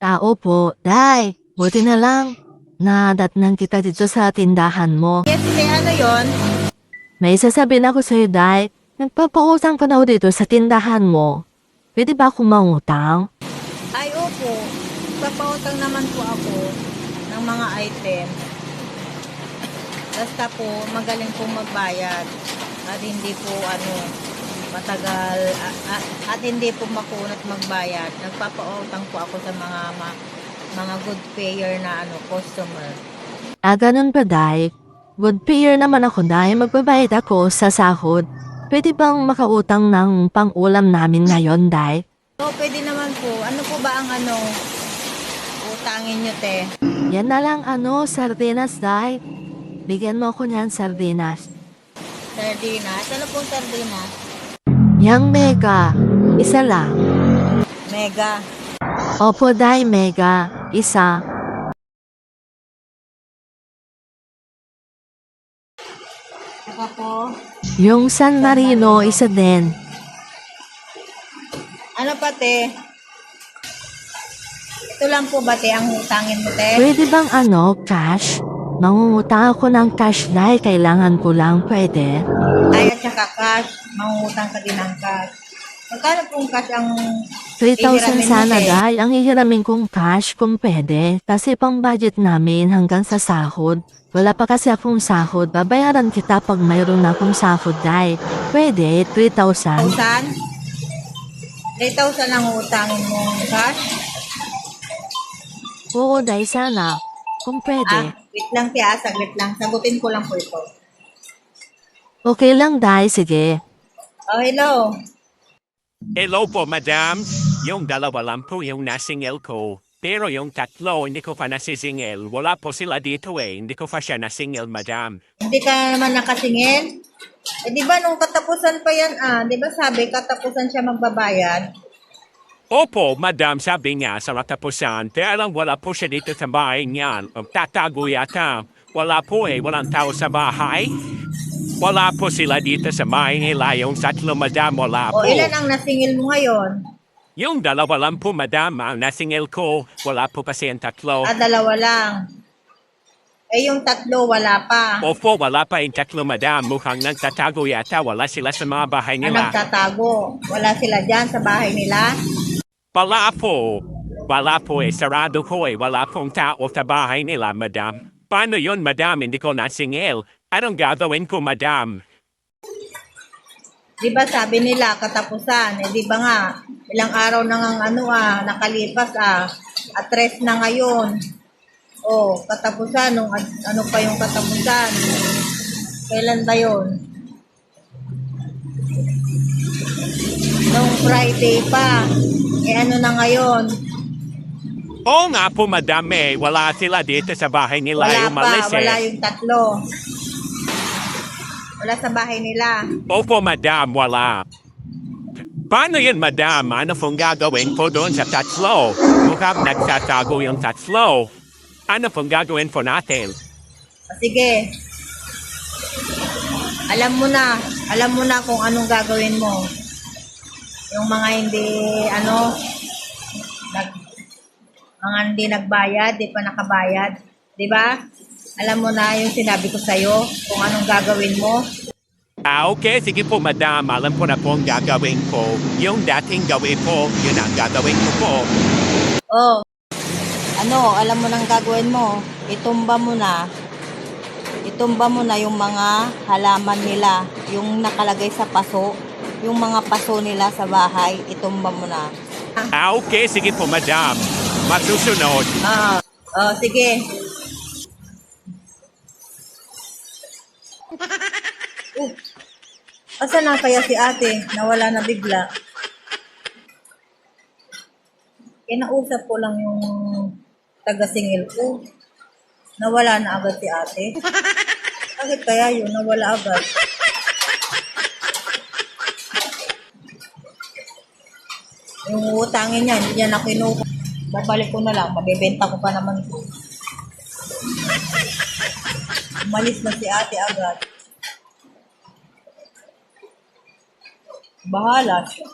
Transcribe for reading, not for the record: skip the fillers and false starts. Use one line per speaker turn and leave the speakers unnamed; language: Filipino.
Tao po, Day. Buti na lang. Nadatnan kita dito sa tindahan mo.
Yes, ano yon?
May sasabihin ako sa'yo, Day. Nagpapautang ka na ako dito sa tindahan mo. Pwede ba akong mangutang?
Ay, opo. Papautang naman po ako ng mga item. Basta po, magaling pong magbayad. At hindi po, matagal. At hindi po makunat magbayad. Nagpapautang po ako sa mga good payer na customer.
Ganun ba, Day? Good payer naman ako, Day. Magbabayad ako sa sahod. Pwede bang makautang ng pang-ulam namin ngayon, Day?
So, pwede naman po. Ano po ba ang utangin nyo, te?
Yan na lang sardinas, Day. Bigyan mo ako niyan, sardinas.
Sardinas? Ano pong sardinas?
Yang mega. Isa lang.
Mega.
Opo, Day, mega. Isa.
Saka po,
Yung San Marino, isa din.
ano pa, te? Ito lang po ba, te, ang utangin mo, te?
Pwede bang cash? Mangungutang ako ng cash, Day. Kailangan ko lang, pwede?
Ay, at saka cash. Mangungutang ka din ng cash. Magkano pong cash ang
3,000
ihiramin mo,
sana,
te?
Day. Ang ihiramin kong cash kung pwede. Kasi pang budget namin hanggang sa sahod. Wala pa kasi akong sahod. Babayaran kita pag mayroon na akong sahod, Day. Pwede, 3,000.
1,000? 3,000 ang utangin mo cash?
Oo, Day, sana. Kung pwede.
Wait lang, te, saglit lang. Sagutin ko lang po ito.
Okay lang, Day. Sige.
Oh, hello.
Hello po, madam. Yung dalawa lang po yung nasingil ko. Pero yung tatlo, hindi ko pa nasisingil. Wala po sila dito eh. Hindi ko pa siya nasingil, madam.
Hindi ka naman nakasingil? Eh, di ba nung katapusan pa yan, di ba sabi katapusan siya magbabayad?
Opo, madam, sabi niya sa ratapusan. Pero wala po siya dito sa bahay niyan. Tatago yata. Wala po eh. Walang tao sa bahay. Wala po sila dito sa bahay nila. Yung tatlo, madam, wala po.
O ilan ang nasingil mo ngayon?
Yung dalawa lang po, madam, ang nasingil ko. Wala po kasi yung tatlo.
Dalawa lang. Eh, yung tatlo, wala pa.
Opo, wala pa yung tatlo, madam. Mukhang nagtatago yata. Wala sila sa mga bahay nila.
Nagtatago. Wala sila dyan sa bahay nila.
Wala po. Wala po eh. Sarado ko eh. Wala pong tao sa bahay nila, madam. Paano yun, madam? Hindi ko nasingil. Anong gagawin ko, madam?
Di ba sabi nila katapusan? Eh, di ba nga, ilang araw na nga nakalipas at 3 na ngayon. Oh, katapusan, ano pa yung katapusan? Kailan ba yun? Nung Friday pa. Eh, ano na ngayon?
Oo nga po, madam eh. Wala sila dito sa bahay nila.
Wala
Umalis
pa, wala
eh.
yung tatlo. Wala sa bahay nila.
Opo, madam, wala. Paano yun, madam? Ano pong gagawin po doon sa tatlo? Mukhang nagtatago yung tatlo. Ano pong gagawin po natin?
Sige. Alam mo na kung anong gagawin mo. Yung mga mga hindi nagbayad, di pa nakabayad. Di ba? Alam mo na yung sinabi ko sa'yo, kung anong gagawin mo.
Okay, sige po, madam. Alam ko na po ang gagawin ko. Yung dating gawin po, yun ang gagawin ko po.
Oh, alam mo nang gagawin mo. Itumba mo na. Itumba mo na yung mga halaman nila. Yung nakalagay sa paso. Yung mga paso nila sa bahay. Itumba mo na.
Okay, sige po, madam. Masusunod.
Sige. Asan na kaya si ate? Nawala na bigla. Kinausap ko lang yung taga-singil ko. Nawala na agad si ate. Bakit kaya yun? Nawala agad. Yung utangin niya, hindi niya na kinuha. Babalik ko na lang. Mabibenta ko pa naman ito. Umalis na si ate agad. Bahala siya.